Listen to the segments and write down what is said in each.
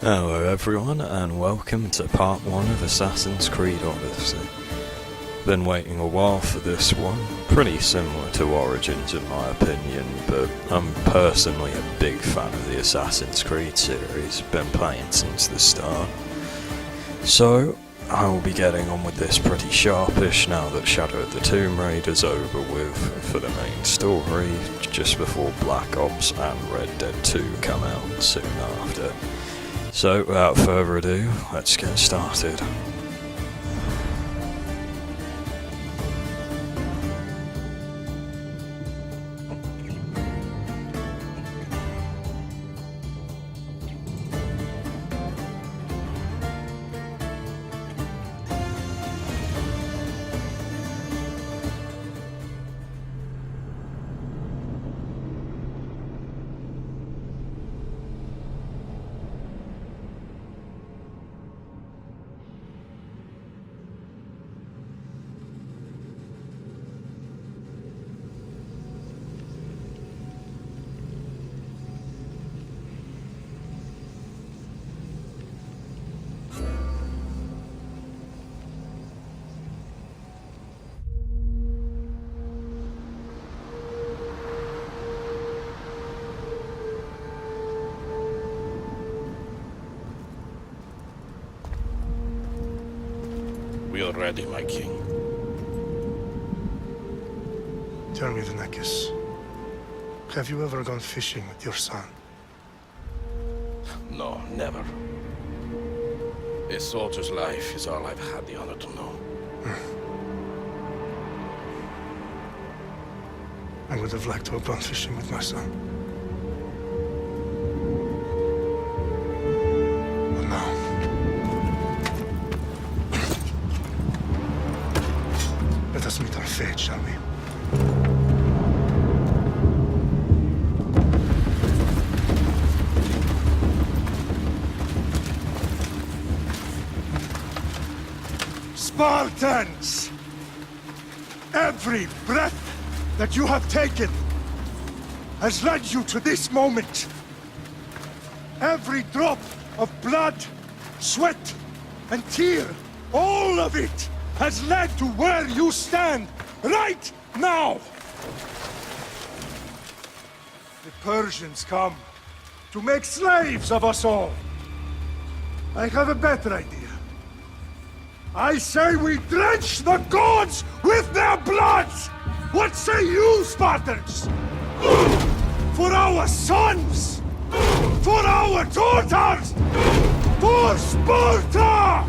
Hello everyone, and welcome to part 1 of Assassin's Creed Odyssey. Been waiting a while for this one, pretty similar to Origins in my opinion, but I'm personally a big fan of the Assassin's Creed series, been playing since the start. So, I will be getting on with this pretty sharpish now that Shadow of the Tomb Raider's over with for the main story, just before Black Ops and Red Dead 2 come out soon after. So, without further ado, let's get started. We are ready, my king. Tell me, Leonidas, have you ever gone fishing with your son? No, never. A soldier's life is all I've had the honor to know. I would have liked to have gone fishing with my son. But now... let us meet our fate, shall we? Spartans! Every breath that you have taken has led you to this moment. Every drop of blood, sweat, and tear, all of it has led to where you stand right now. The Persians come to make slaves of us all. I have a better idea. I say we drench the gods with their blood! What say you, Spartans? For our sons! For our daughters! For Sparta!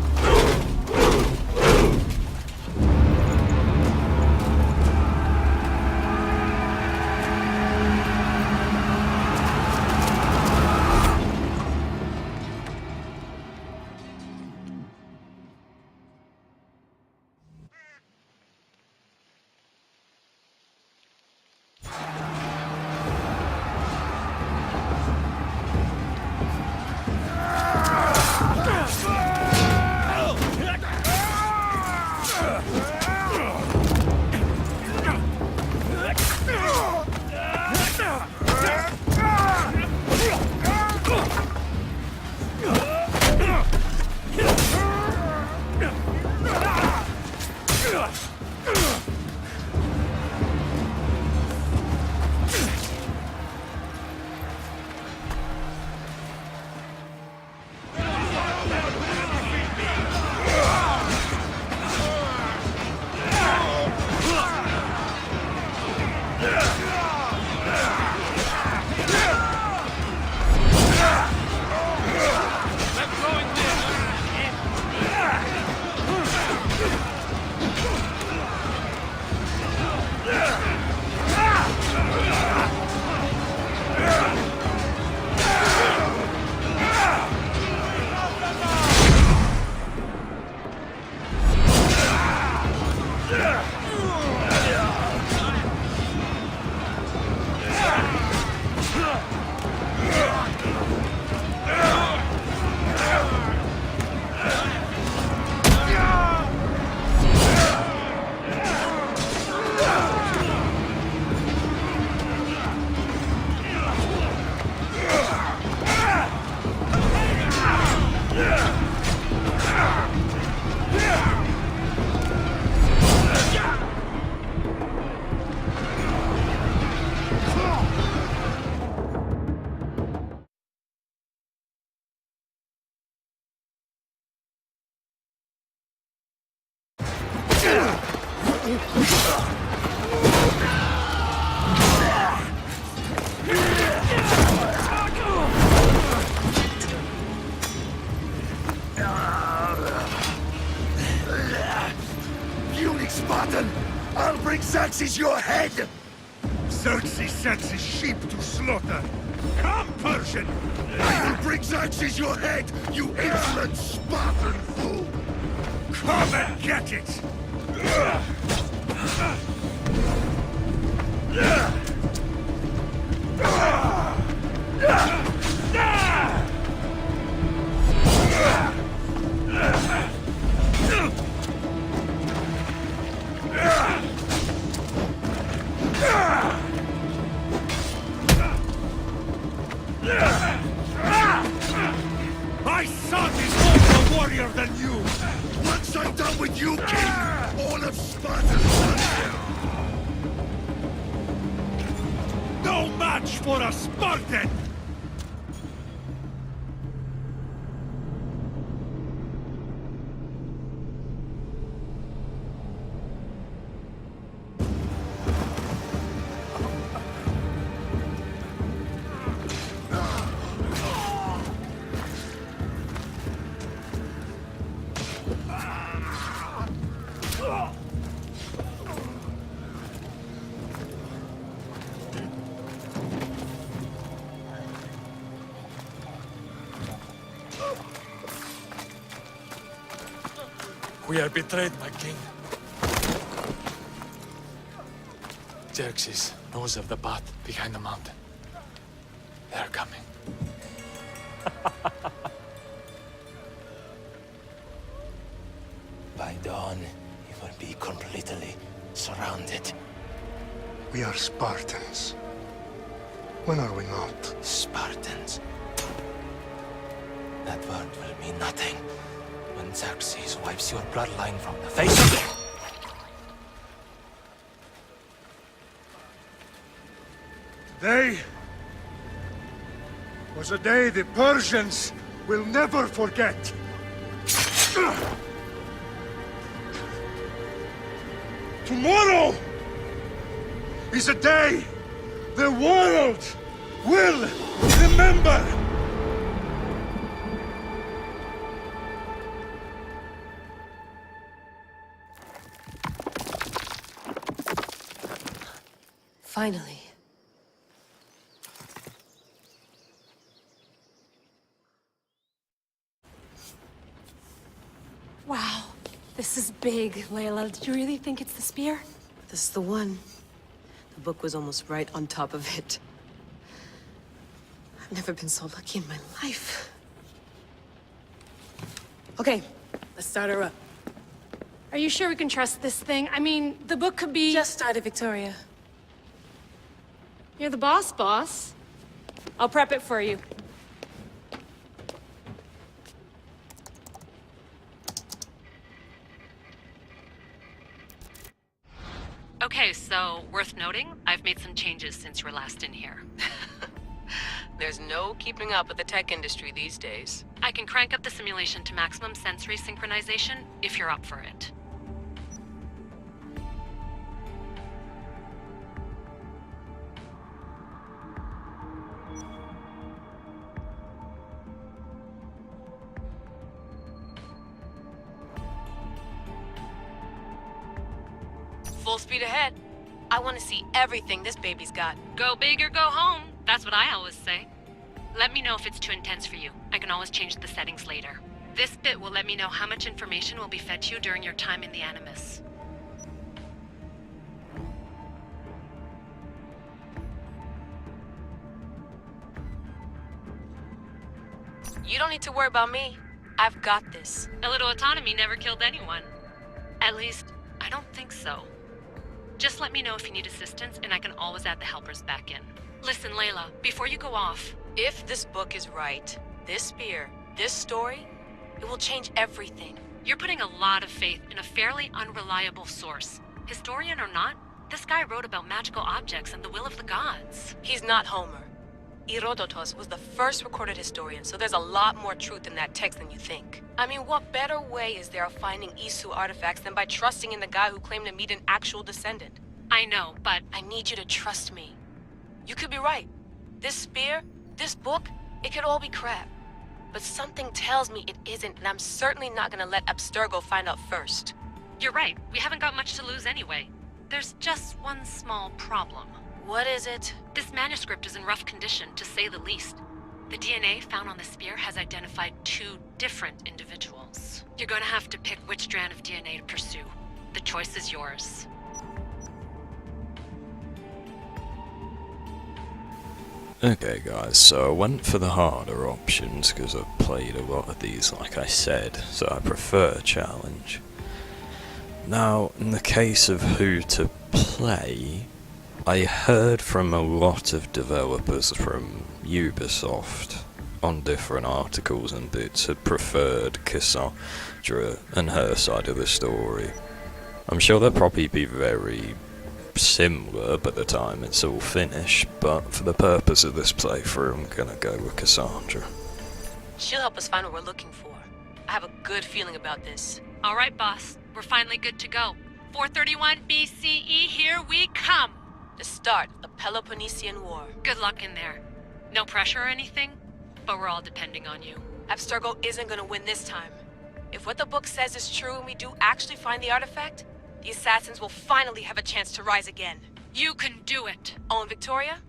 Xerxes your head! Xerxes sends his sheep to slaughter. Come, Persian! I will bring Xerxes your head, you insolent Spartan fool! Come and get it! My son is more a warrior than you! Once I'm done with you, King, all of Sparta's sons! No match for a Spartan! We are betrayed, my king. Xerxes knows of the path behind the mountain. They are coming. By dawn, you will be completely surrounded. We are Spartans. When are we not? Spartans. That word will mean nothing when Xerxes wipes your bloodline from the face of it. Day was a day the Persians will never forget. Tomorrow is a day the world will remember. Finally. Wow, this is big, Layla. Did you really think it's the spear? This is the one. The book was almost right on top of it. I've never been so lucky in my life. Okay, let's start her up. Are you sure we can trust this thing? I mean, the book could be... Just started, Victoria. You're the boss. I'll prep it for you. Okay, so worth noting, I've made some changes since you were last in here. There's no keeping up with the tech industry these days. I can crank up the simulation to maximum sensory synchronization if you're up for it. Full speed ahead. I want to see everything this baby's got. Go big or go home. That's what I always say. Let me know if it's too intense for you. I can always change the settings later. This bit will let me know how much information will be fed to you during your time in the Animus. You don't need to worry about me. I've got this. A little autonomy never killed anyone. At least, I don't think so. Just let me know if you need assistance, and I can always add the helpers back in. Listen, Layla, before you go off... If this book is right, this spear, this story, it will change everything. You're putting a lot of faith in a fairly unreliable source. Historian or not, this guy wrote about magical objects and the will of the gods. He's not Homer. Herodotus was the first recorded historian, so there's a lot more truth in that text than you think. I mean, what better way is there of finding Isu artifacts than by trusting in the guy who claimed to meet an actual descendant? I know, but... I need you to trust me. You could be right. This spear, this book, it could all be crap. But something tells me it isn't, and I'm certainly not gonna let Abstergo find out first. You're right. We haven't got much to lose anyway. There's just one small problem. What is it? This manuscript is in rough condition, to say the least. The DNA found on the spear has identified 2 different individuals. You're gonna have to pick which strand of DNA to pursue. The choice is yours. Okay guys, so I went for the harder options because I've played a lot of these like I said, so I prefer a challenge. Now, in the case of who to play, I heard from a lot of developers from Ubisoft on different articles and bits had preferred Kassandra and her side of the story. I'm sure they'll probably be very similar by the time it's all finished, but for the purpose of this playthrough I'm gonna go with Kassandra. She'll help us find what we're looking for. I have a good feeling about this. Alright, boss. We're finally good to go. 431 BCE, here we come! The start of the Peloponnesian War. Good luck in there. No pressure or anything, but we're all depending on you. Abstergo isn't gonna win this time. If what the book says is true and we do actually find the artifact, the assassins will finally have a chance to rise again. You can do it! Oh, and Victoria?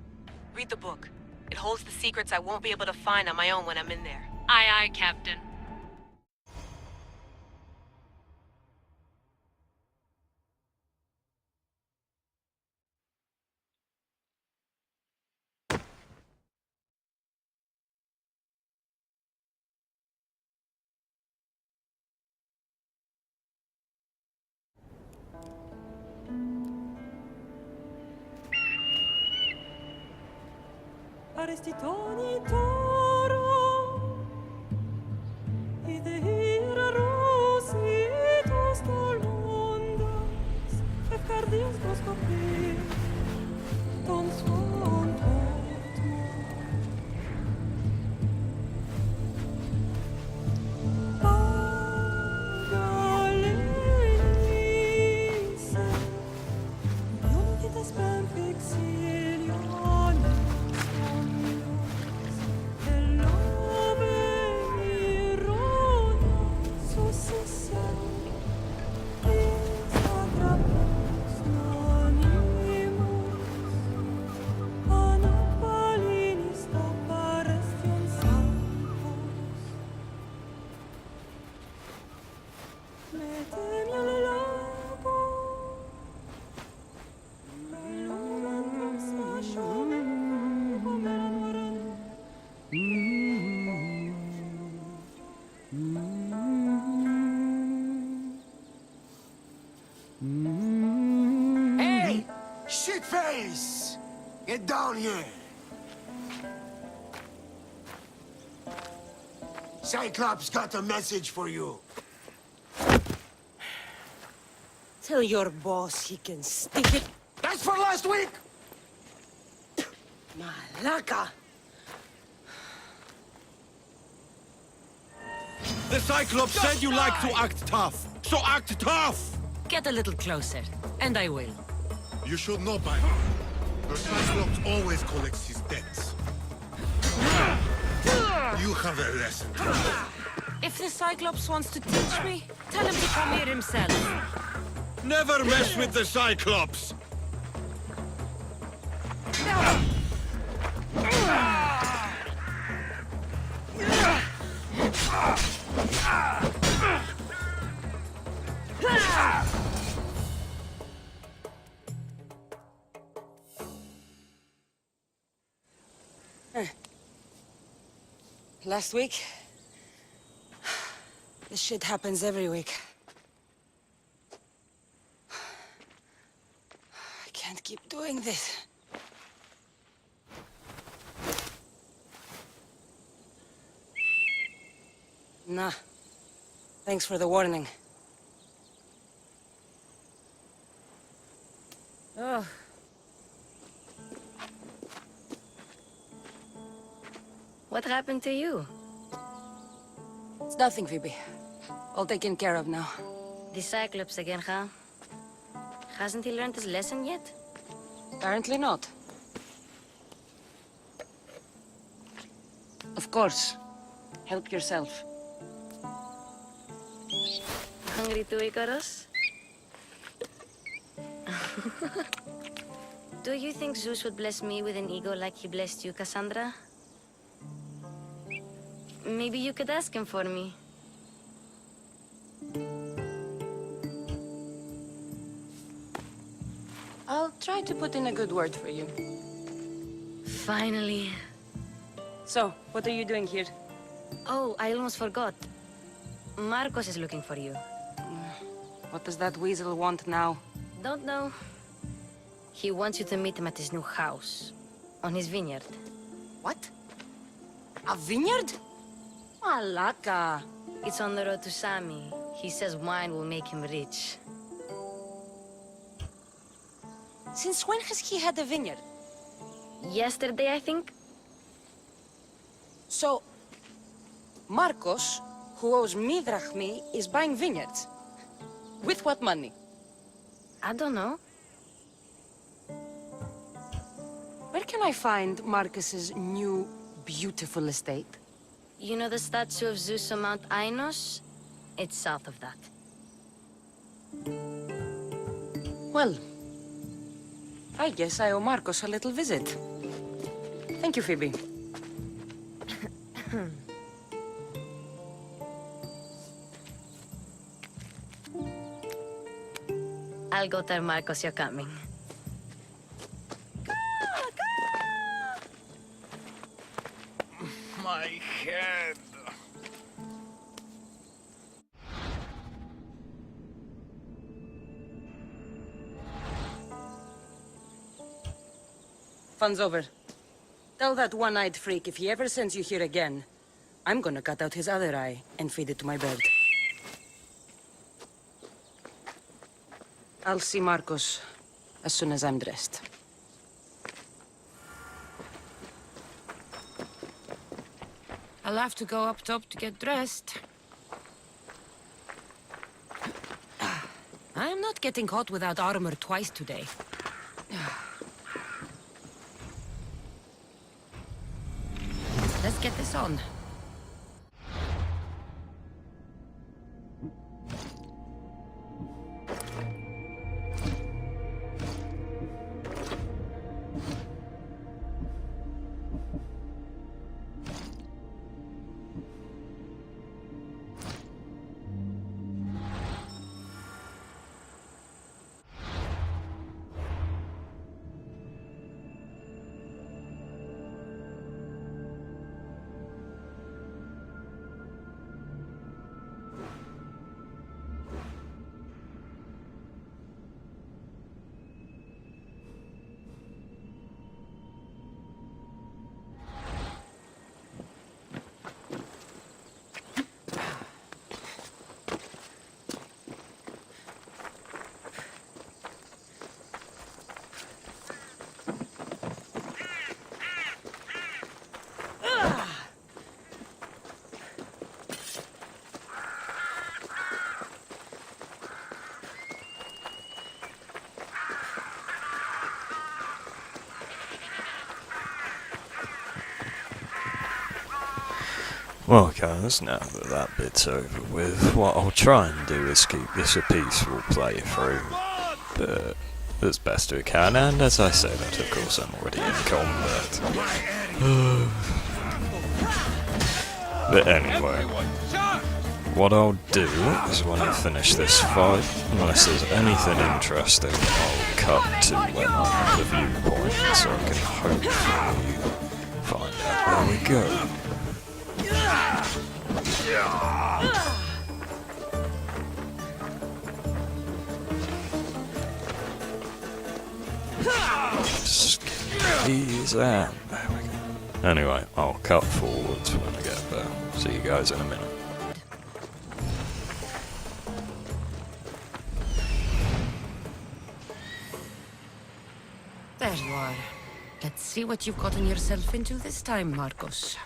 Read the book. It holds the secrets I won't be able to find on my own when I'm in there. Aye, aye, Captain. Arestitoni toro, ide ira rositos tolmondas, efcardias coscopi, ton son tortmo. Agalenice, ionitas benfixilion. Hey! Shitface! Get down here! Cyclops got a message for you. Tell your boss he can stick it. That's for last week! Malaka! The Cyclops said you like to act tough, so act tough! Get a little closer, and I will. You should know by now. The Cyclops always collects his debts. You have a lesson to learn. If the Cyclops wants to teach me, tell him to come here himself. Never mess with the Cyclops! Last week? This shit happens every week. I can't keep doing this. Nah. Thanks for the warning. Oh. What happened to you? It's nothing, Phoebe. All taken care of now. The Cyclops again, huh? Hasn't he learned his lesson yet? Apparently not. Of course. Help yourself. Hungry too, Icarus? Do you think Zeus would bless me with an ego like he blessed you, Kassandra? Maybe you could ask him for me. I'll try to put in a good word for you. Finally. So, what are you doing here? Oh, I almost forgot. Marcos is looking for you. What does that weasel want now? Don't know. He wants you to meet him at his new house. On his vineyard. What? A vineyard? Malaka. It's on the road to Sami. He says wine will make him rich. Since when has he had a vineyard? Yesterday, I think? So, Marcos, who owes me drachmi, is buying vineyards. With what money? I don't know. Where can I find Marcus's new, beautiful estate? You know the statue of Zeus on Mount Ainos? It's south of that. Well, I guess I owe Marcos a little visit. Thank you, Phoebe. I'll go tell Marcos you're coming. My head. Fun's over. Tell that one-eyed freak if he ever sends you here again, I'm gonna cut out his other eye and feed it to my bird. I'll see Marcos as soon as I'm dressed. I'll have to go up top to get dressed. I'm not getting caught without armor twice today. Let's get this on. Well guys, now that that bit's over with, what I'll try and do is keep this a peaceful playthrough, but as best we can, and as I say that of course I'm already in combat. But anyway, what I'll do is when I finish this fight, unless there's anything interesting, I'll cut to when I'm at the viewpoint so I can hopefully find out where we go. Squeeze out. There we go. Anyway, I'll cut forwards when I get there. See you guys in a minute. There you are. Let's see what you've gotten yourself into this time, Marcos.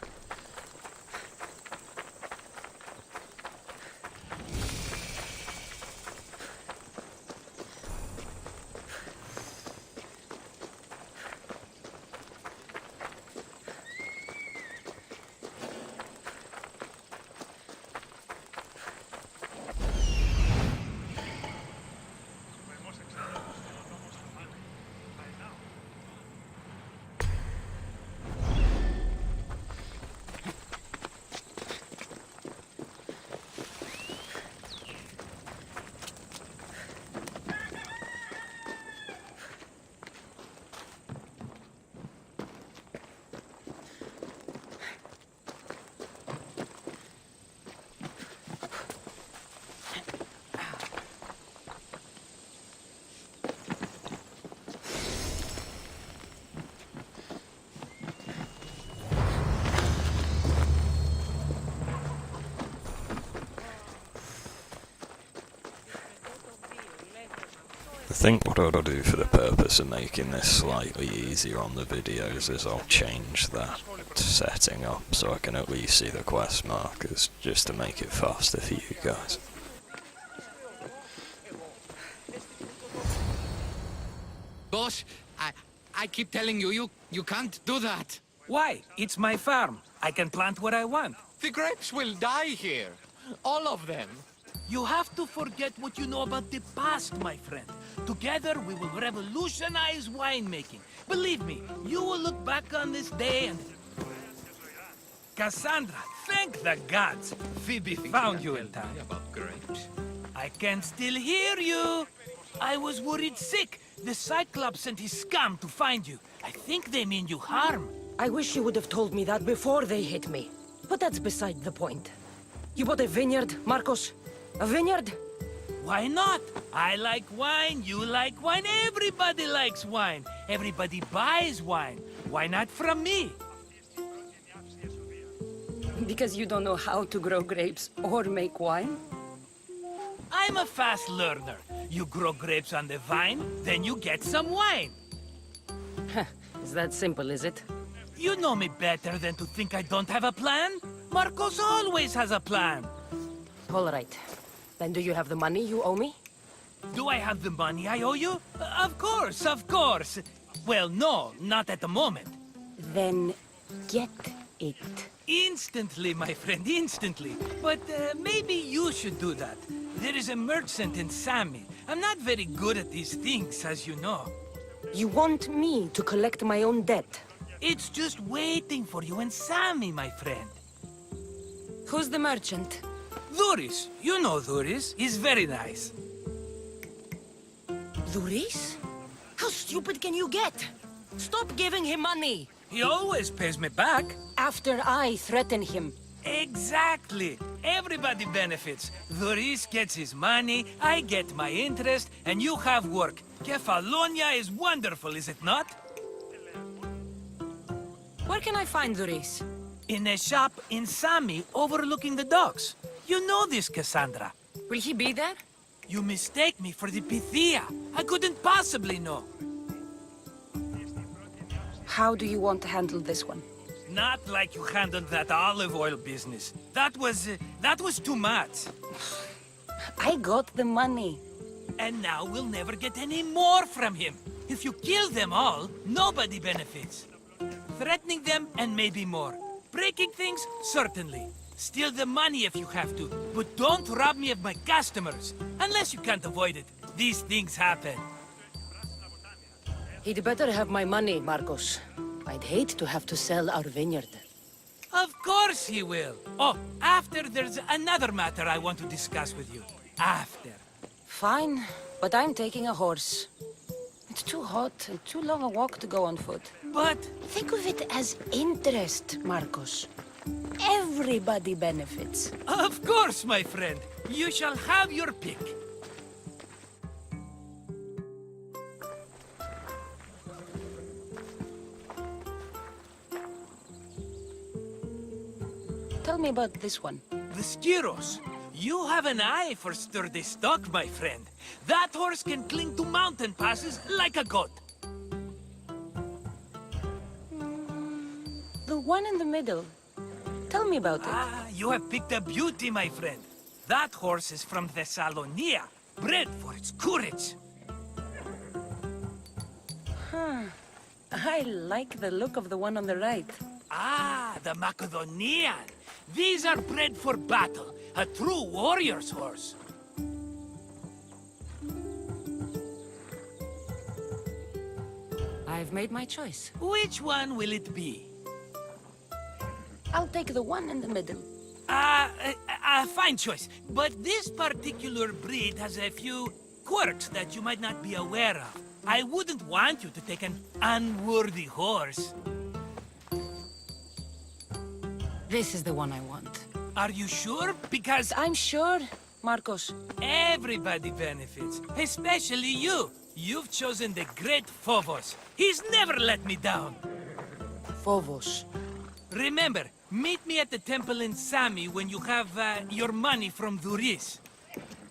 I think what I'll do for the purpose of making this slightly easier on the videos is I'll change that setting up so I can at least see the quest markers, just to make it faster for you guys. Boss, I keep telling you, you can't do that. Why? It's my farm. I can plant what I want. The grapes will die here. All of them. You have to forget what you know about the past, my friend. Together, we will revolutionize winemaking. Believe me, you will look back on this day and... Kassandra, thank the gods! Phoebe found you in time. About grapes. I can still hear you! I was worried sick. The Cyclops sent his scum to find you. I think they mean you harm. I wish you would have told me that before they hit me. But that's beside the point. You bought a vineyard, Marcos? A vineyard? Why not? I like wine, you like wine, everybody likes wine. Everybody buys wine. Why not from me? Because you don't know how to grow grapes or make wine? I'm a fast learner. You grow grapes on the vine, then you get some wine. Is that simple, is it? You know me better than to think I don't have a plan. Marcos always has a plan. All right. Then do you have the money you owe me? Do I have the money I owe you? Of course, of course. Well, no, not at the moment. Then get it. Instantly, my friend, instantly. But maybe you should do that. There is a merchant in Sami. I'm not very good at these things, as you know. You want me to collect my own debt? It's just waiting for you in Sami, my friend. Who's the merchant? Duris. You know Duris. He's very nice. Duris? How stupid can you get? Stop giving him money! He always pays me back. After I threaten him. Exactly. Everybody benefits. Duris gets his money, I get my interest, and you have work. Kefalonia is wonderful, is it not? Where can I find Duris? In a shop in Sami, overlooking the docks. You know this, Kassandra. Will he be there? You mistake me for the Pythia. I couldn't possibly know. How do you want to handle this one? Not like you handled that olive oil business. That was too much. I got the money. And now we'll never get any more from him. If you kill them all, nobody benefits. Threatening them and maybe more. Breaking things, certainly. Steal the money if you have to, but don't rob me of my customers. Unless you can't avoid it. These things happen. He'd better have my money, Marcos. I'd hate to have to sell our vineyard. Of course he will. Oh, after there's another matter I want to discuss with you. After. Fine, but I'm taking a horse. It's too hot and too long a walk to go on foot. But... think of it as interest, Marcos. Everybody benefits. Of course, my friend. You shall have your pick. Tell me about this one. The Skiros. You have an eye for sturdy stock, my friend. That horse can cling to mountain passes like a goat. The one in the middle. Tell me about it. Ah, you have picked a beauty, my friend. That horse is from Thessalonia, bred for its courage. I like the look of the one on the right. Ah, the Macedonian. These are bred for battle, a true warrior's horse. I've made my choice. Which one will it be? I'll take the one in the middle. Fine choice. But this particular breed has a few quirks that you might not be aware of. I wouldn't want you to take an unworthy horse. This is the one I want. Are you sure? Because I'm sure, Marcos. everybody benefits, especially you. You've chosen the great Phobos. He's never let me down. Phobos. Remember, meet me at the temple in Sami when you have your money from Duris.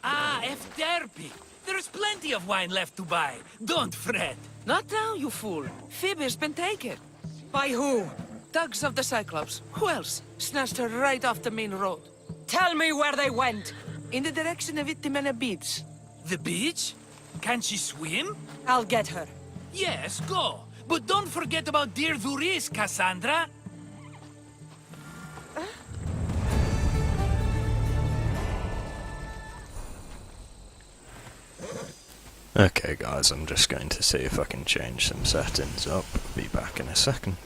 Ah, Efterpi. There's plenty of wine left to buy. Don't fret. Not now, you fool. Phoebe's been taken. By who? Thugs of the Cyclops. Who else? Snatched her right off the main road. Tell me where they went! In the direction of Itimena Beach. The beach? Can she swim? I'll get her. Yes, go. But don't forget about dear Dhuris, Kassandra. Okay guys, I'm just going to see if I can change some settings up. Be back in a second.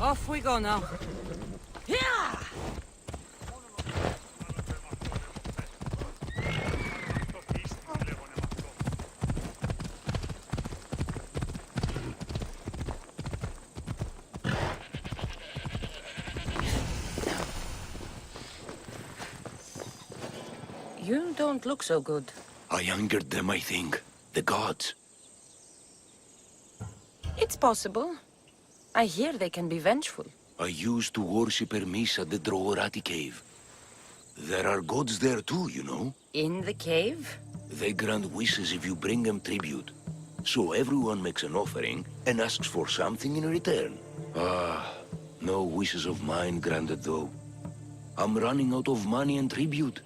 Off we go now. Yeah! You don't look so good. I angered them, I think. The gods. It's possible. I hear they can be vengeful. I used to worship Hermes at the Droorati cave. There are gods there too, you know. In the cave? They grant wishes if you bring them tribute. So everyone makes an offering and asks for something in return. Ah, no wishes of mine granted though. I'm running out of money and tribute.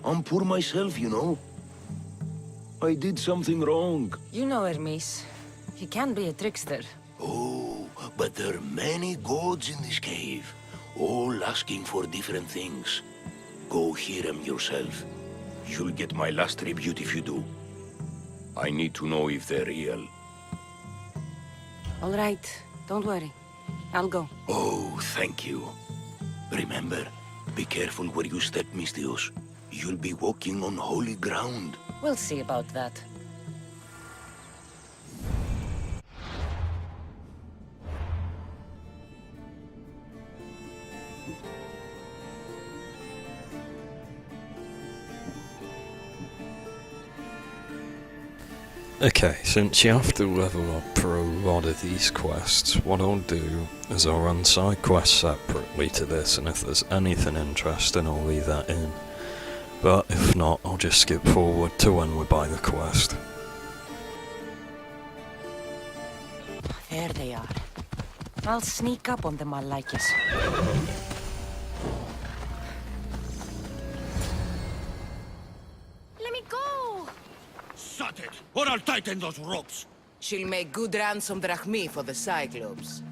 I'm poor myself, you know. I did something wrong. You know Hermes. He can be a trickster. Oh, but there are many gods in this cave, all asking for different things. Go hear them yourself. You'll get my last tribute if you do. I need to know if they're real. All right, don't worry. I'll go. Oh, thank you. Remember, be careful where you step, Mistios. You'll be walking on holy ground. We'll see about that. Okay, since you have to level up for a lot of these quests, what I'll do is I'll run side quests separately to this, and if there's anything interesting I'll leave that in. But if not, I'll just skip forward to when we're by the quest. There they are. I'll sneak up on them, Alexios. Let me go! Shut it, or I'll tighten those ropes. She'll make good ransom drachmi for the Cyclops.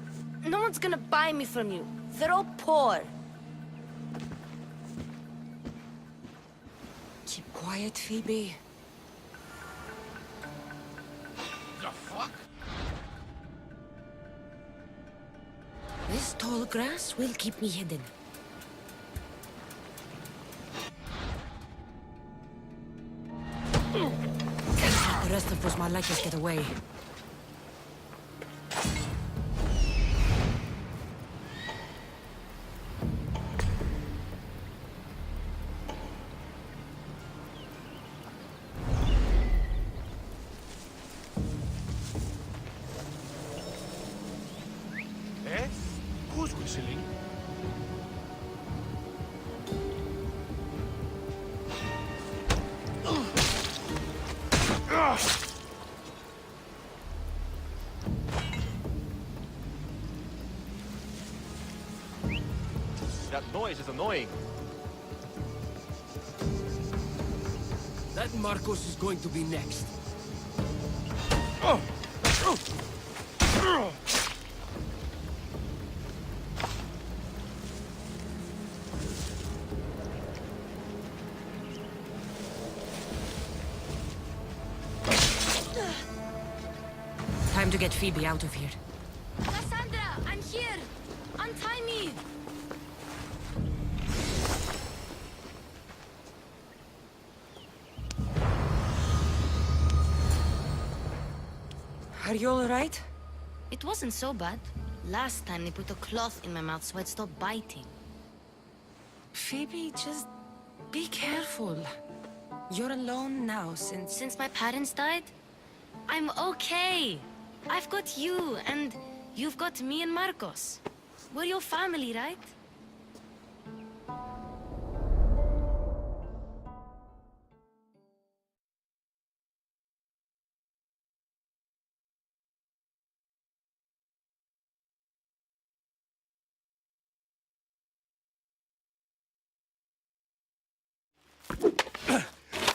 No one's gonna buy me from you. They're all poor. Keep quiet, Phoebe. The fuck? This tall grass will keep me hidden. Can't let the rest of those Malakas get away. Who's whistling? That noise is annoying. That Marcos is going to be next. Time to get Phoebe out of here. Kassandra, I'm here! Untie me! Are you all right? It wasn't so bad. Last time they put a cloth in my mouth so I'd stop biting. Phoebe, just be careful. You're alone now Since my parents died? I'm okay. I've got you, and you've got me and Marcos. We're your family, right?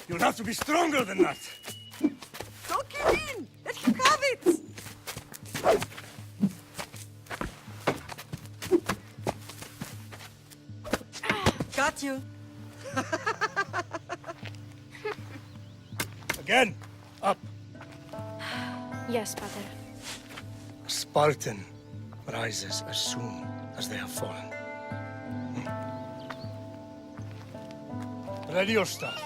You'll have to be stronger than that. Don't give in! Let him have it! Got you. Again, up. Yes, Pater. A Spartan rises as soon as they have fallen. Ready your staff.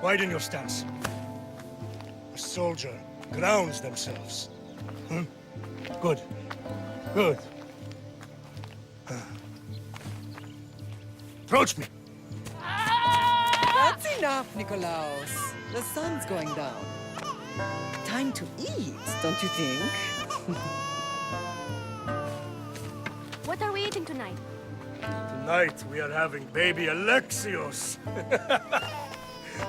Widen your stance. A soldier grounds themselves. Good. Good. Approach me. That's enough, Nikolaos. The sun's going down. Time to eat, don't you think? What are we eating tonight? Tonight we are having baby Alexios.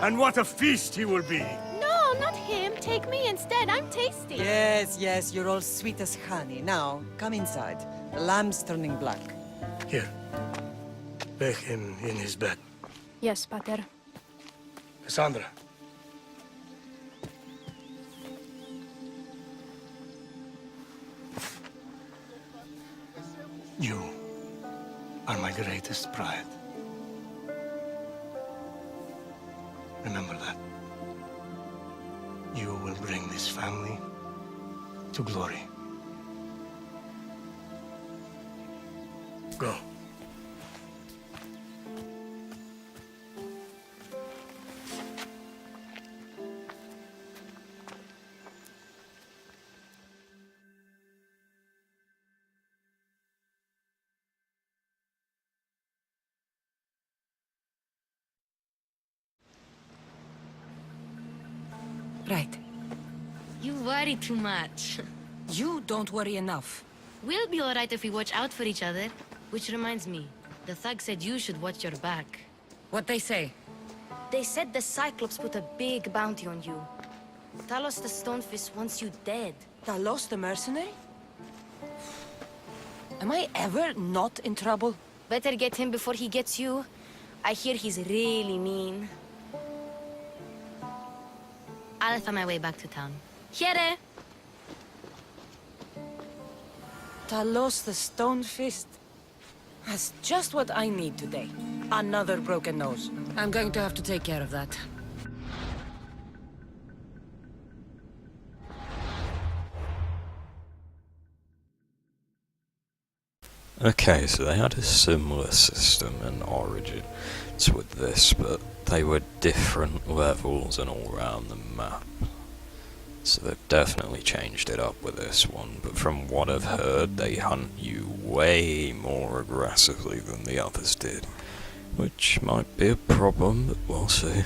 And what a feast he will be. No, not him. Take me instead. I'm tasty. Yes, yes, you're all sweet as honey. Now, come inside. The lamb's turning black. Here. Lay him in his bed. Yes, Pater. Kassandra. You are my greatest pride. Remember that. You will bring this family to glory. Go. Right. You worry too much. You don't worry enough. We'll be alright if we watch out for each other. Which reminds me, the thug said you should watch your back. What they say? They said the Cyclops put a big bounty on you. Talos the Stonefist wants you dead. Talos the mercenary? Am I ever not in trouble? Better get him before he gets you. I hear he's really mean. I'll find my way back to town. Here! Talos the Stonefist? That's just what I need today. Another broken nose. I'm going to have to take care of that. Okay, so they had a similar system in Origins with this, but they were different levels and all around the map. So they've definitely changed it up with this one, but from what I've heard, they hunt you way more aggressively than the others did. Which might be a problem, but we'll see.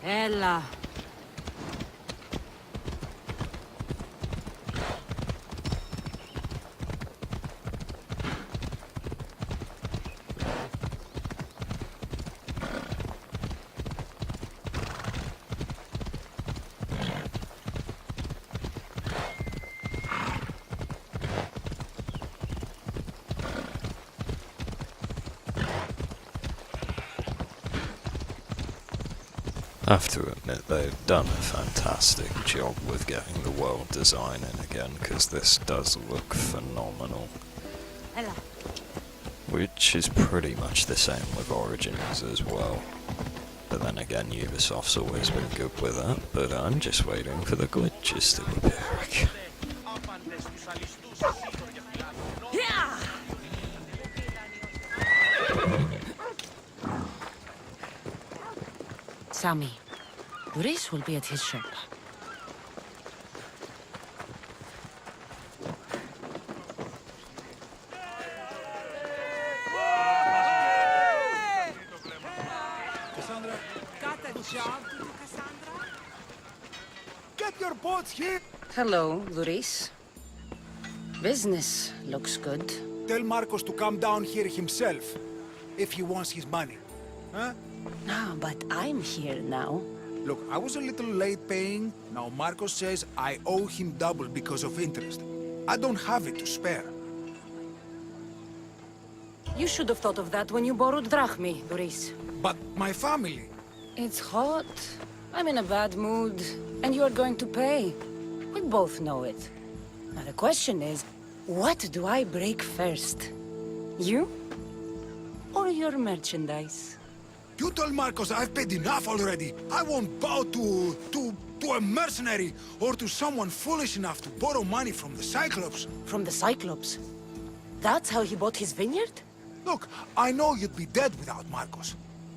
Ella. I have to admit they've done a fantastic job with getting the world design in again, because this does look phenomenal. Ella. Which is pretty much the same with Origins as well. But then again, Ubisoft's always been good with that, but I'm just waiting for the glitches to appear again. Sammy. Boris will be at his shop. job to do, Kassandra? Get your boats here! Hello, Luris. Business looks good. Tell Marcos to come down here himself, if he wants his money. Huh? No, but I'm here now. Look, I was a little late paying. Now Marcos says I owe him double because of interest. I don't have it to spare. You should have thought of that when you borrowed drachmi, Luris. But my family... It's hot. I'm in a bad mood. And you're going to pay. We both know it. Now the question is, what do I break first? You? Or your merchandise? You told Marcos I've paid enough already. I won't bow to a mercenary or to someone foolish enough to borrow money from the Cyclops. From the Cyclops? That's how he bought his vineyard? Look, I know you'd be dead without Marcos.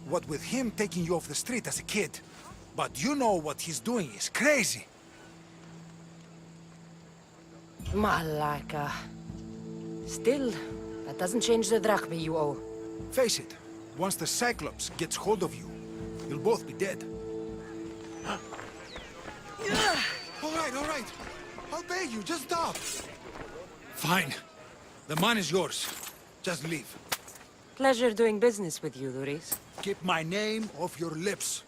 What with him taking you off the street as a kid. But you know what he's doing is crazy. Malaka. Still, that doesn't change the drachmi you owe. Face it, once the Cyclops gets hold of you, you'll both be dead. All right. I'll pay you, just stop. Fine. The money is yours. Just leave. Pleasure doing business with you, Luris. Keep my name off your lips.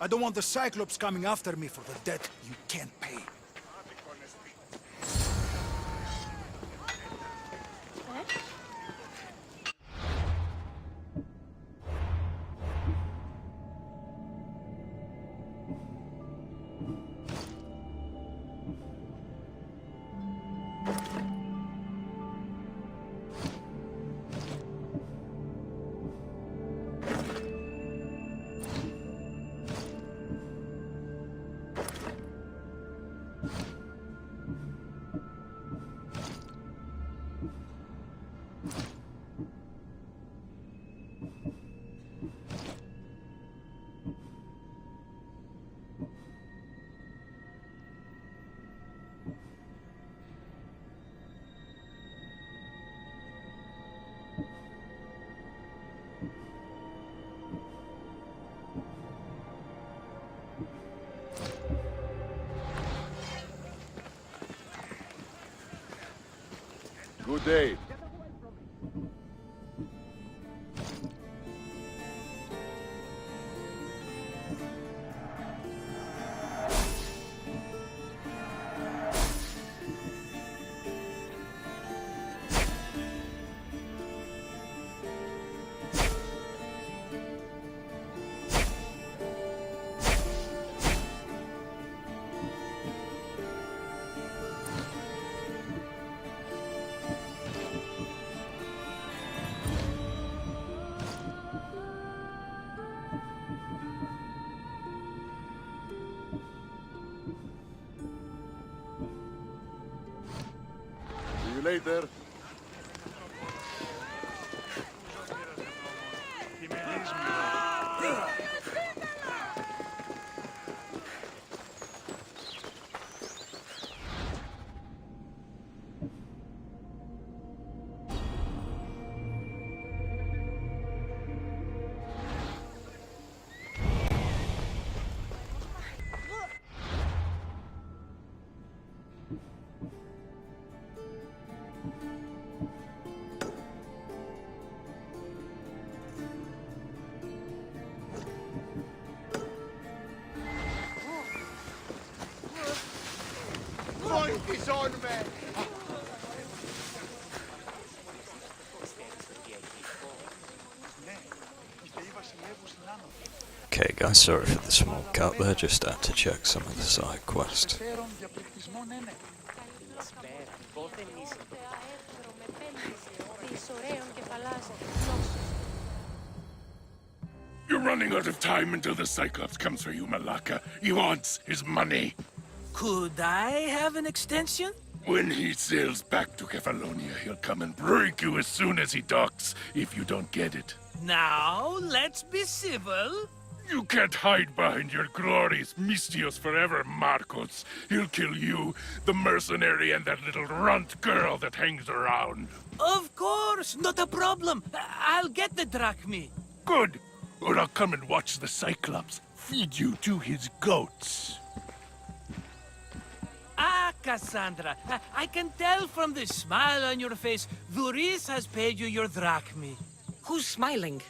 I don't want the Cyclops coming after me for the debt you can't pay. Good day. See you later. Point is on me! Okay guys, sorry for the small cut there, just had to check some of the side quests. You're running out of time until the Cyclops comes for you, Malaka. He wants his money. Could I have an extension? When he sails back to Kefalonia, he'll come and break you as soon as he docks, if you don't get it. Now, let's be civil. You can't hide behind your glorious Mistios forever, Marcos. He'll kill you, the mercenary, and that little runt girl that hangs around. Of course, not a problem. I'll get the drachmi. Good. Or I'll come and watch the Cyclops feed you to his goats. Ah, Kassandra, I can tell from the smile on your face, Duris has paid you your drachmi. Who's smiling?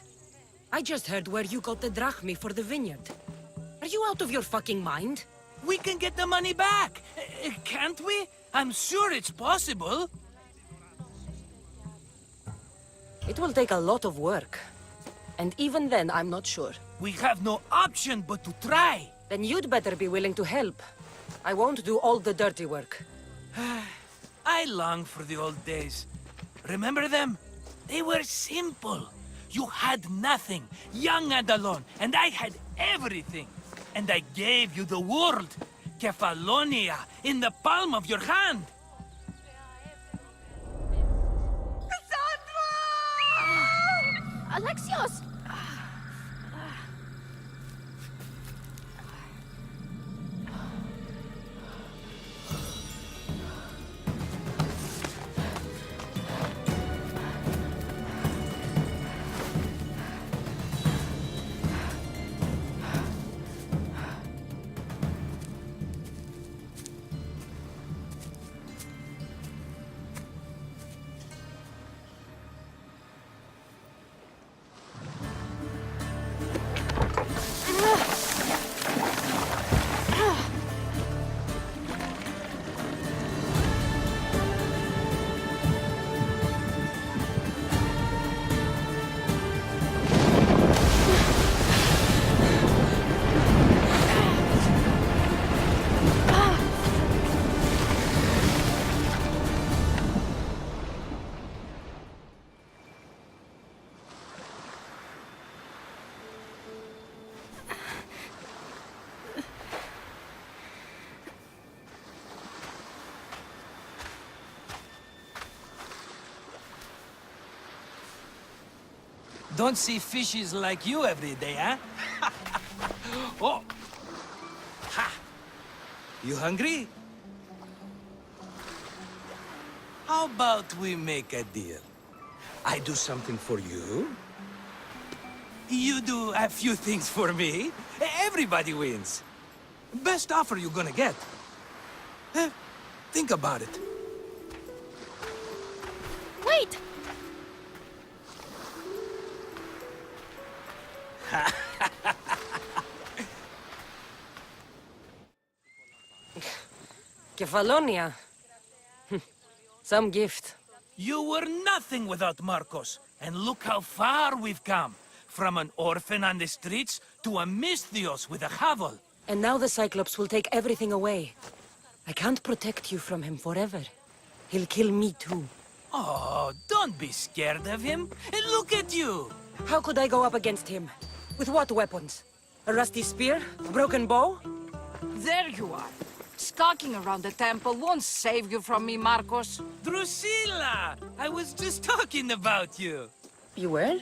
I just heard where you got the drachmi for the vineyard. Are you out of your fucking mind? We can get the money back, can't we? I'm sure it's possible. It will take a lot of work. And even then, I'm not sure. We have no option but to try. Then you'd better be willing to help. I won't do all the dirty work. I long for the old days. Remember them? They were simple. You had nothing, young and alone, and I had everything. And I gave you the world, Kefalonia, in the palm of your hand. Alexios! Don't see fishes like you every day, huh? Oh! Ha! You hungry? How about we make a deal? I do something for you. You do a few things for me. Everybody wins. Best offer you're gonna get. Think about it. Wait! Kefalonia. Some gift. You were nothing without Marcos, and look how far we've come. From an orphan on the streets to a Misthios with a hovel. And now the Cyclops will take everything away. I can't protect you from him forever. He'll kill me too. Oh, don't be scared of him. And look at you. How could I go up against him? With what weapons? A rusty spear? A broken bow? There you are. Skulking around the temple won't save you from me, Marcos. Drusilla! I was just talking about you. You were?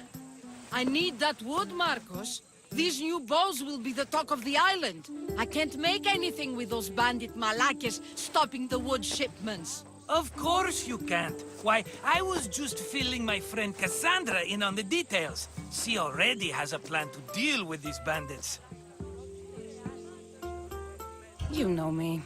I need that wood, Marcos. These new bows will be the talk of the island. I can't make anything with those bandit malakes stopping the wood shipments. Of course you can't. Why, I was just filling my friend Kassandra in on the details. She already has a plan to deal with these bandits. You know me.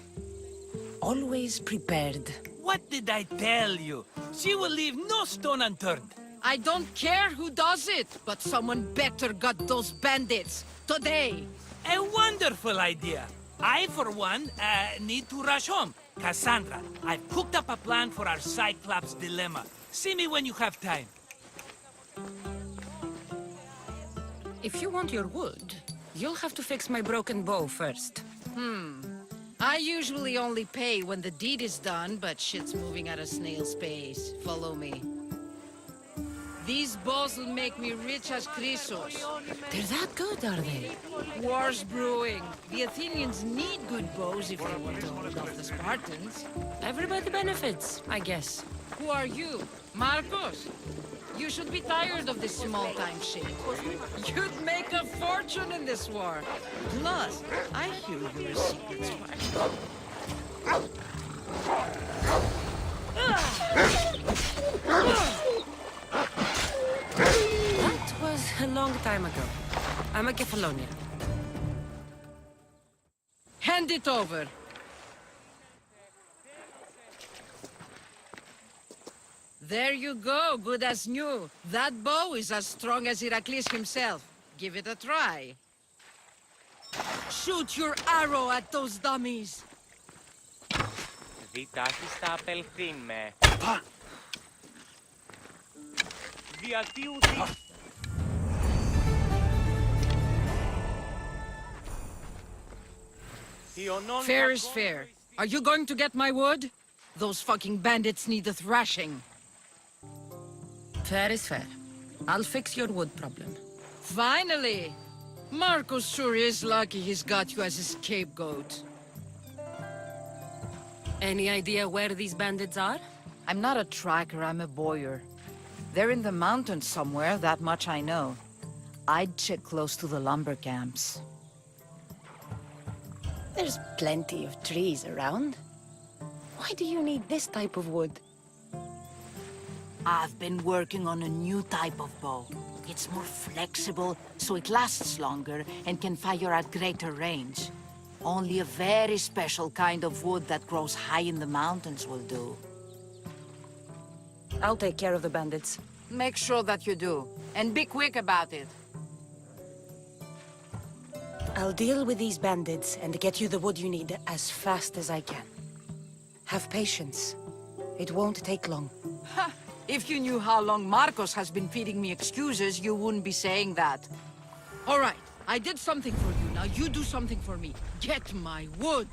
Always prepared. What did I tell you? She will leave no stone unturned. I don't care who does it, but someone better got those bandits. Today. A wonderful idea. I, for one, need to rush home. Kassandra, I've cooked up a plan for our Cyclops dilemma. See me when you have time. If you want your wood, you'll have to fix my broken bow first. I usually only pay when the deed is done, but shit's moving at a snail's pace. Follow me. These bows will make me rich as Chrysos. They're that good, are they? War's brewing. The Athenians need good bows if they want to hold off the Spartans. Everybody benefits, I guess. Who are you? Marcos? You should be tired of this small-time shit. You'd make a fortune in this war. Plus, I hear you're a secret spy. That was a long time ago. I'm a Kefalonia. Hand it over. There you go, good as new. That bow is as strong as Heracles himself. Give it a try. Shoot your arrow at those dummies. Διτάχεις θα απελθήν με. Διατίουτη. Fair is fair. Are you going to get my wood? Those fucking bandits need a thrashing. Fair is fair. I'll fix your wood problem. Finally! Marcos sure is lucky he's got you as his scapegoat. Any idea where these bandits are? I'm not a tracker, I'm a boyer. They're in the mountains somewhere, that much I know. I'd check close to the lumber camps. There's plenty of trees around. Why do you need this type of wood? I've been working on a new type of bow. It's more flexible, so it lasts longer and can fire at greater range. Only a very special kind of wood that grows high in the mountains will do. I'll take care of the bandits. Make sure that you do, and be quick about it. I'll deal with these bandits and get you the wood you need as fast as I can. Have patience. It won't take long. Ha! If you knew how long Marcos has been feeding me excuses, you wouldn't be saying that. All right, I did something for you. Now you do something for me. Get my wood.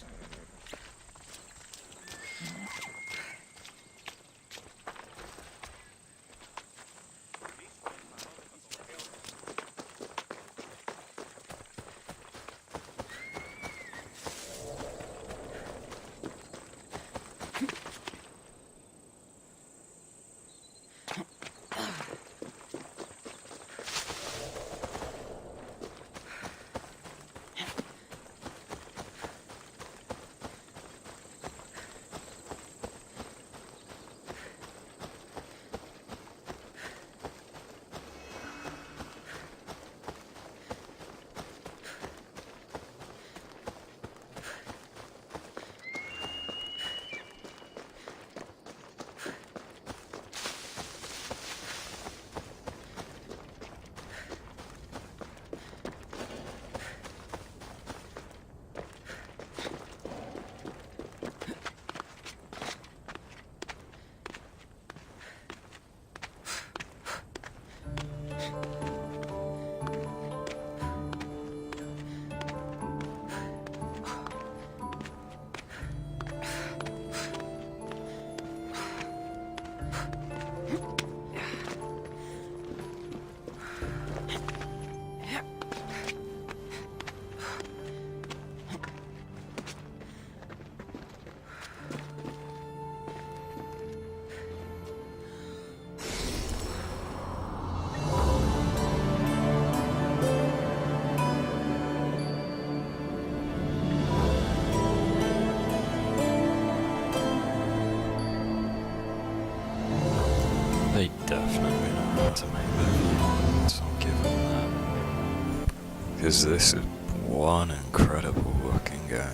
They definitely know how to make their viewpoints, I'll give them that. Because this is one incredible looking game.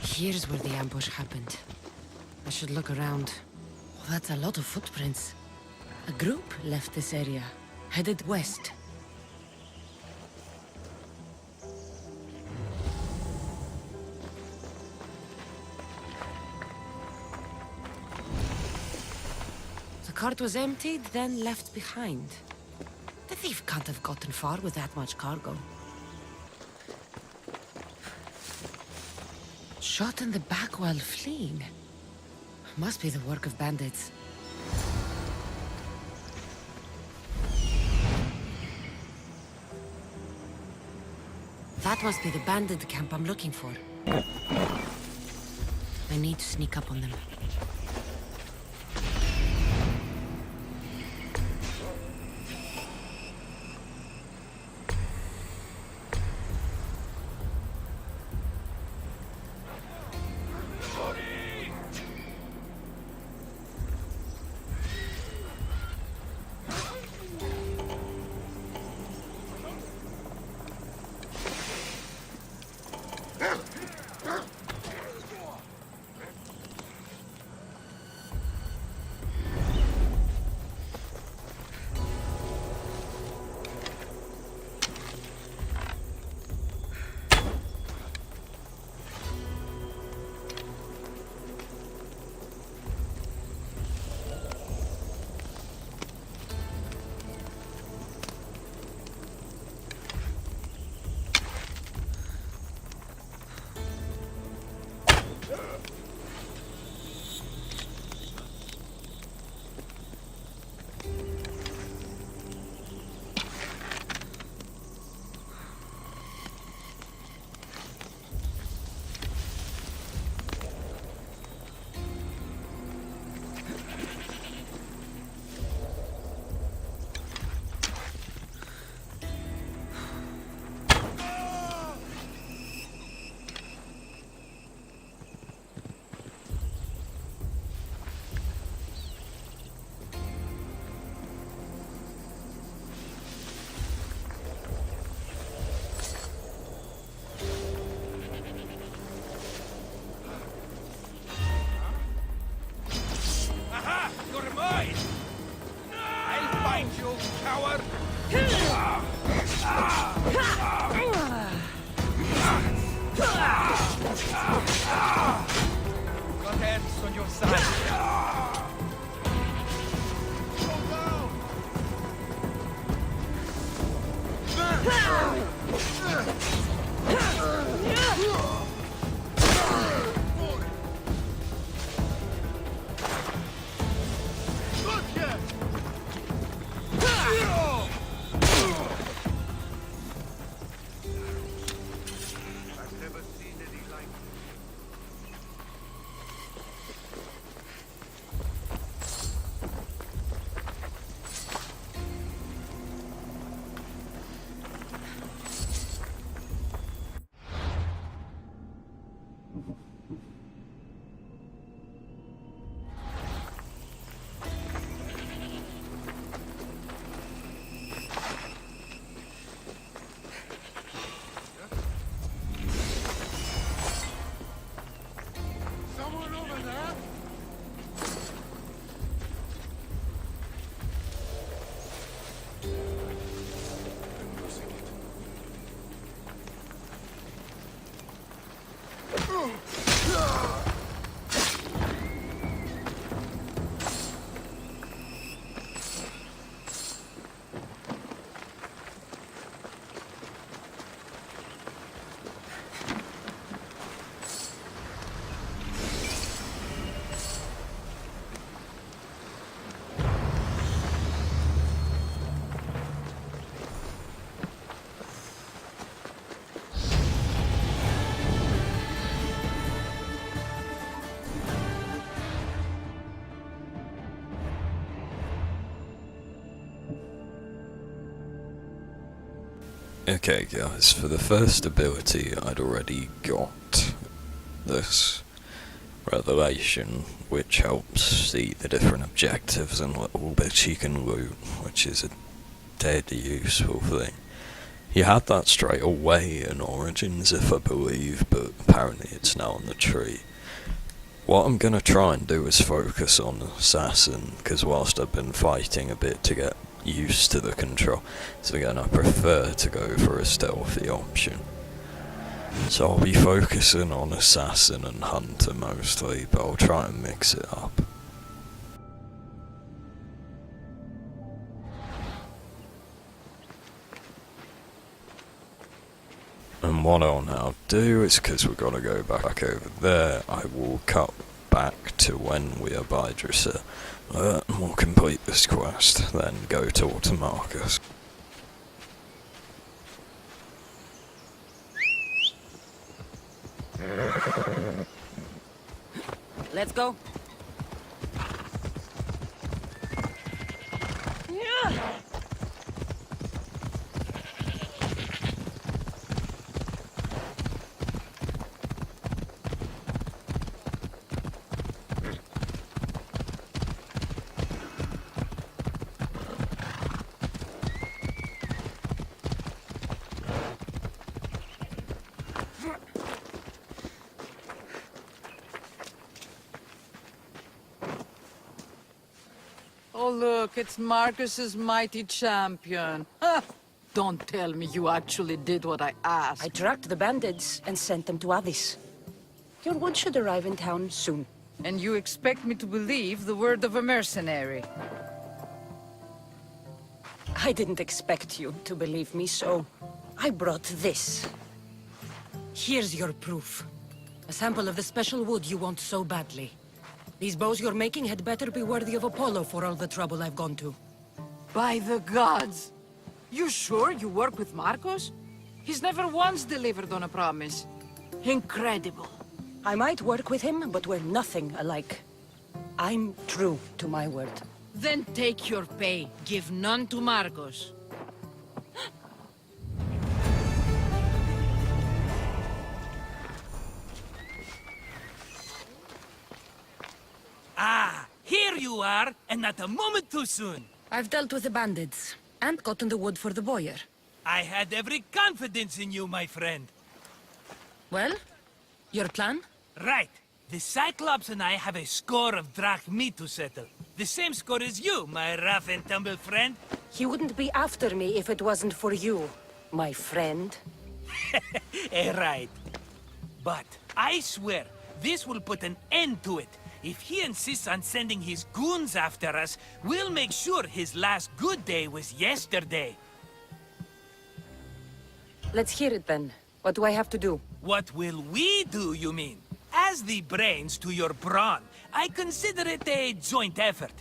Here's where the ambush happened. I should look around. Oh, that's a lot of footprints. A group left this area, headed west. The cart was emptied, then left behind. The thief can't have gotten far with that much cargo. Shot in the back while fleeing. Must be the work of bandits. That must be the bandit camp I'm looking for. I need to sneak up on them. Okay guys, for the first ability I'd already got this revelation, which helps see the different objectives and little bits you can loot, which is a dead useful thing. You had that straight away in Origins, if I believe, but apparently it's now on the tree. What I'm gonna try and do is focus on Assassin, because whilst I've been fighting a bit to get used to the control, so again I prefer to go for a stealthy option. So I'll be focusing on Assassin and Hunter mostly, but I'll try and mix it up. And what I'll now do is, because we've got to go back over there, I will cut back to when we are by Drissa. And we'll complete this quest, then go talk to Marcus. Let's go. Oh, look, it's Marcus's mighty champion. Ha! Don't tell me you actually did what I asked. I tracked the bandits and sent them to Avis. Your wood should arrive in town soon. And you expect me to believe the word of a mercenary? I didn't expect you to believe me, so I brought this. Here's your proof. A sample of the special wood you want so badly. These bows you're making had better be worthy of Apollo for all the trouble I've gone to. By the gods! You sure you work with Marcos? He's never once delivered on a promise. Incredible. I might work with him, but we're nothing alike. I'm true to my word. Then take your pay. Give none to Marcos. Ah, here you are, and not a moment too soon. I've dealt with the bandits, and gotten the wood for the boyar. I had every confidence in you, my friend. Well, your plan? Right. The Cyclops and I have a score of drachmi to settle. The same score as you, my rough and tumble friend. He wouldn't be after me if it wasn't for you, my friend. Right. But I swear, this will put an end to it. If he insists on sending his goons after us, we'll make sure his last good day was yesterday. Let's hear it then. What do I have to do? What will we do, you mean? As the brains to your brawn, I consider it a joint effort.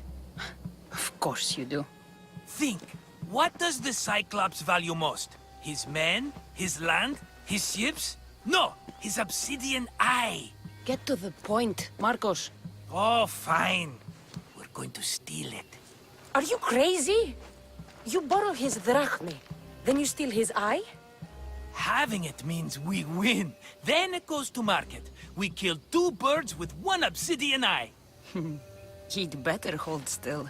Of course you do. Think, what does the Cyclops value most? His men? His land? His ships? No, his obsidian eye. Get to the point, Marcos. Oh, fine. We're going to steal it. Are you crazy? You borrow his drachmi, then you steal his eye? Having it means we win. Then it goes to market. We kill 2 birds with 1 obsidian eye. He'd better hold still,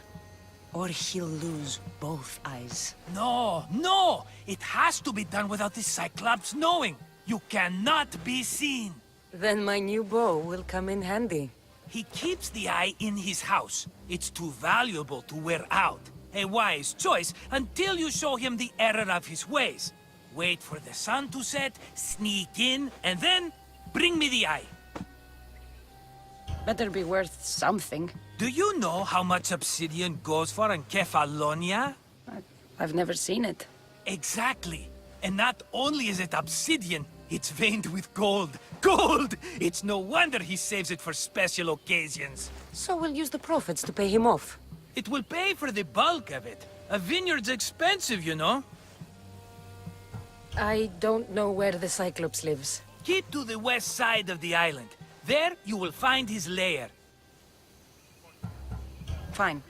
or he'll lose both eyes. No! It has to be done without the Cyclops knowing. You cannot be seen. Then my new bow will come in handy. He keeps the eye in his house. It's too valuable to wear out. A wise choice until you show him the error of his ways. Wait for the sun to set, sneak in, and then, Bring me the eye. Better be worth something. Do you know how much obsidian goes for in Kefalonia? I've never seen it. Exactly. And not only is it obsidian, it's veined with gold. Gold! It's no wonder he saves it for special occasions. So we'll use the profits to pay him off. It will pay for the bulk of it. A vineyard's expensive, you know. I don't know where the Cyclops lives. Keep to the west side of the island. There, you will find his lair. Fine.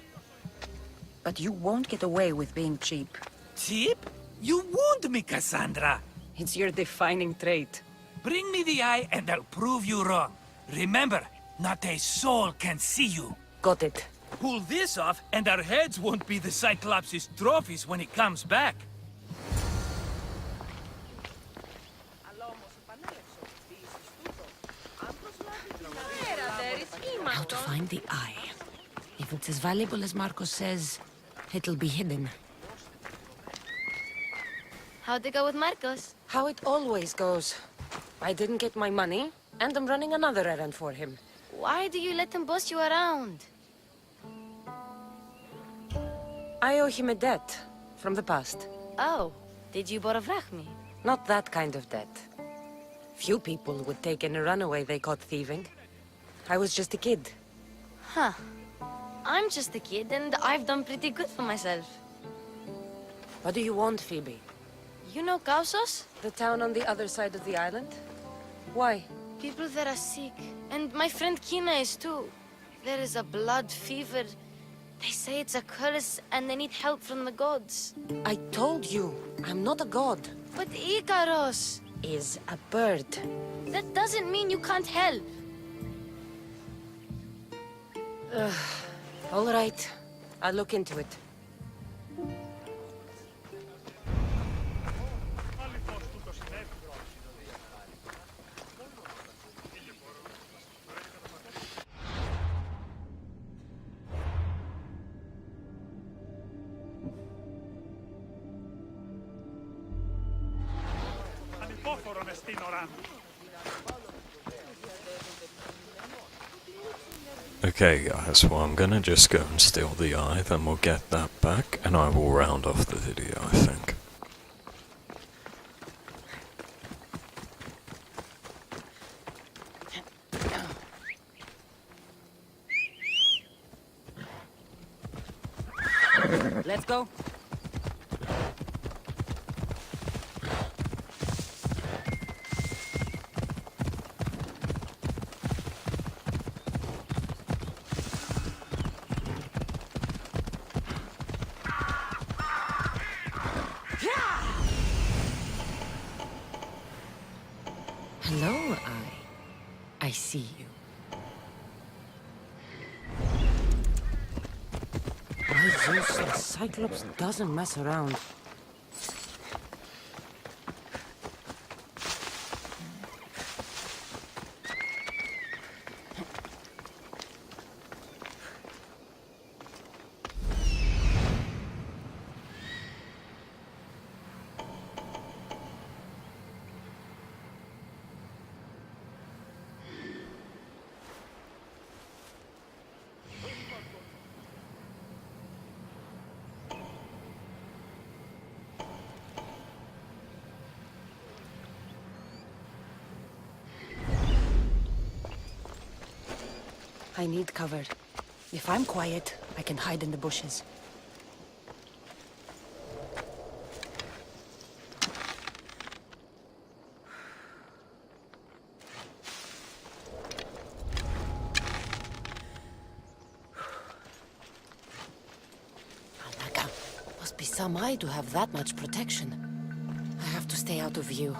But you won't get away with being cheap. Cheap? You wound me, Kassandra. It's your defining trait. Bring me the eye and I'll prove you wrong. Remember, not a soul can see you. Got it. Pull this off and our heads won't be the Cyclops' trophies when he comes back. How to find the eye. If it's as valuable as Marcos says, it'll be hidden. How'd it go with Marcos? How it always goes. I didn't get my money, and I'm running another errand for him. Why do you let him boss you around? I owe him a debt from the past. Oh, did you borovrach me? Not that kind of debt. Few people would take in a runaway they caught thieving. I was just a kid. Huh. I'm just a kid, and I've done pretty good for myself. What do you want, Phoebe? You know Kausos? The town on the other side of the island? Why? People there are sick, and my friend Kina is too. There is a blood fever. They say it's a curse, and they need help from the gods. I told you, I'm not a god. But Ikaros is a bird. That doesn't mean you can't help. All right, I'll look into it. Okay guys, well I'm gonna just go and steal the eye, then we'll get that back, and I will round off the video, I think. Let's go. Hello, Eye. I see you. By Zeus, the Cyclops doesn't mess around. I need cover. If I'm quiet, I can hide in the bushes. Alaka, must be some eye to have that much protection. I have to stay out of view.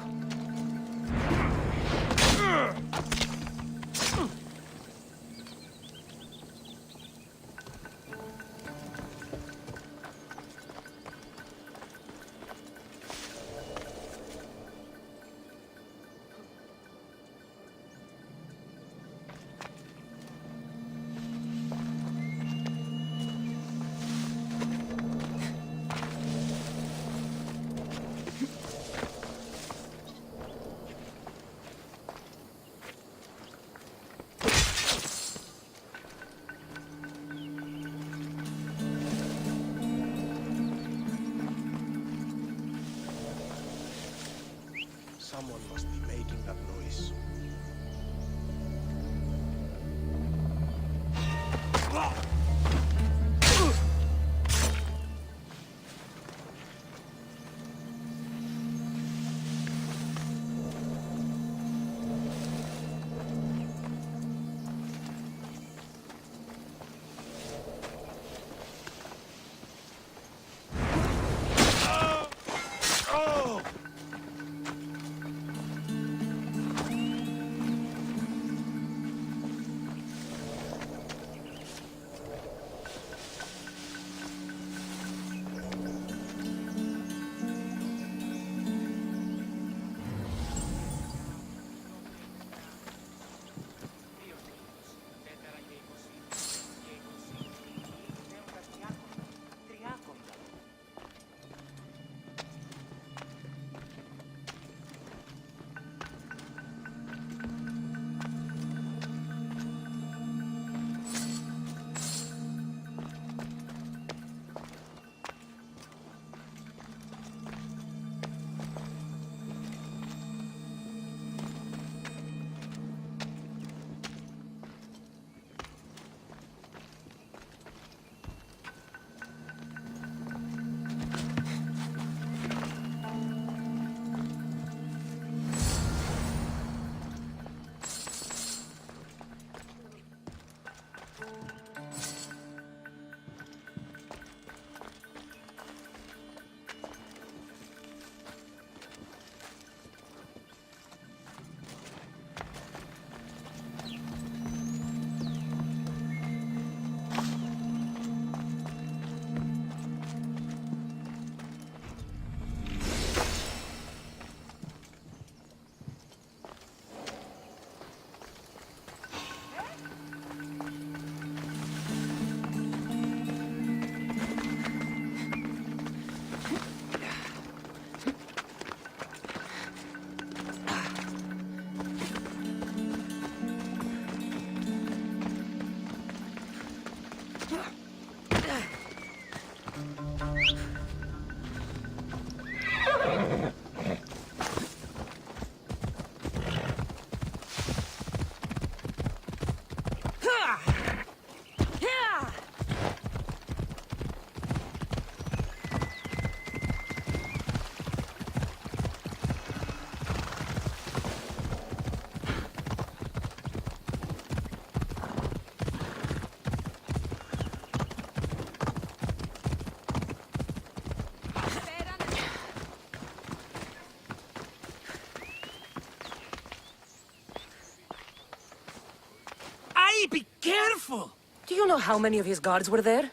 Hey, be careful! Do you know how many of his guards were there?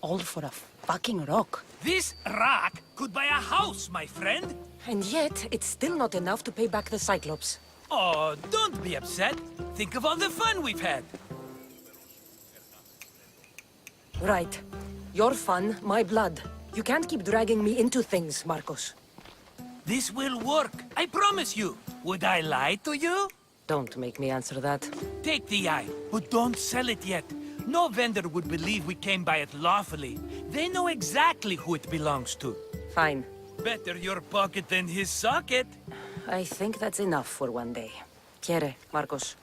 All for a fucking rock. This rock could buy a house, my friend. And yet, it's still not enough to pay back the Cyclops. Oh, don't be upset. Think of all the fun we've had. Right. Your fun, my blood. You can't keep dragging me into things, Marcos. This will work, I promise you. Would I lie to you? Don't make me answer that. Take the eye, but don't sell it yet. No vendor would believe we came by it lawfully. They know exactly who it belongs to. Fine. Better your pocket than his socket. I think that's enough for one day. Quiere, Marcos.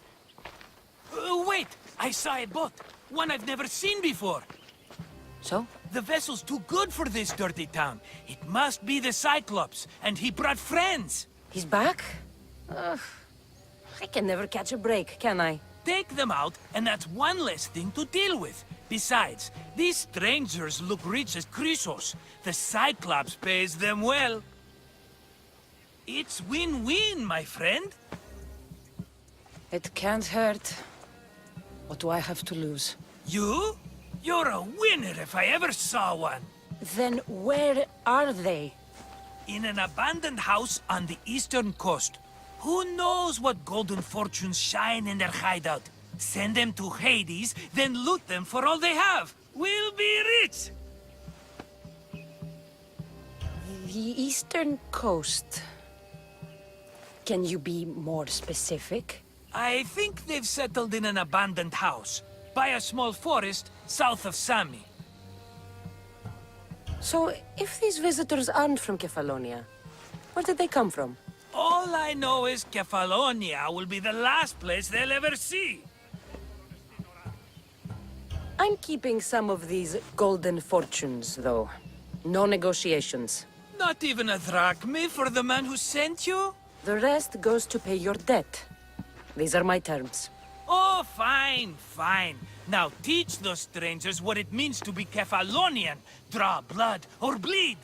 Wait! I saw a boat. One I've never seen before. So? The vessel's too good for this dirty town. It must be the Cyclops, and he brought friends. He's back? Ugh. I can never catch a break, can I? Take them out, and that's one less thing to deal with. Besides, these strangers look rich as Chrysos. The Cyclops pays them well. It's win-win, my friend. It can't hurt. What do I have to lose? You? You're a winner if I ever saw one. Then where are they? In an abandoned house on the eastern coast. Who knows what golden fortunes shine in their hideout? Send them to Hades, then loot them for all they have. We'll be rich! The eastern coast. Can you be more specific? I think they've settled in an abandoned house, by a small forest south of Sami. So, if these visitors aren't from Kefalonia, where did they come from? All I know is Kefalonia will be the last place they'll ever see. I'm keeping some of these golden fortunes, though. No negotiations. Not even a drachme for the man who sent you? The rest goes to pay your debt. These are my terms. Oh, fine, fine. Now teach those strangers what it means to be Kefalonian. Draw blood or bleed.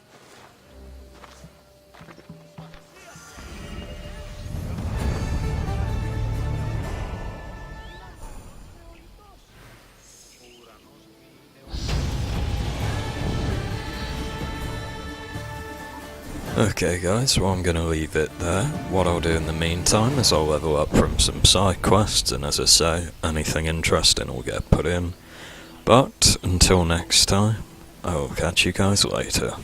Okay guys, well I'm going to leave it there. What I'll do in the meantime is I'll level up from some side quests, and as I say, anything interesting will get put in. But until next time, I will catch you guys later.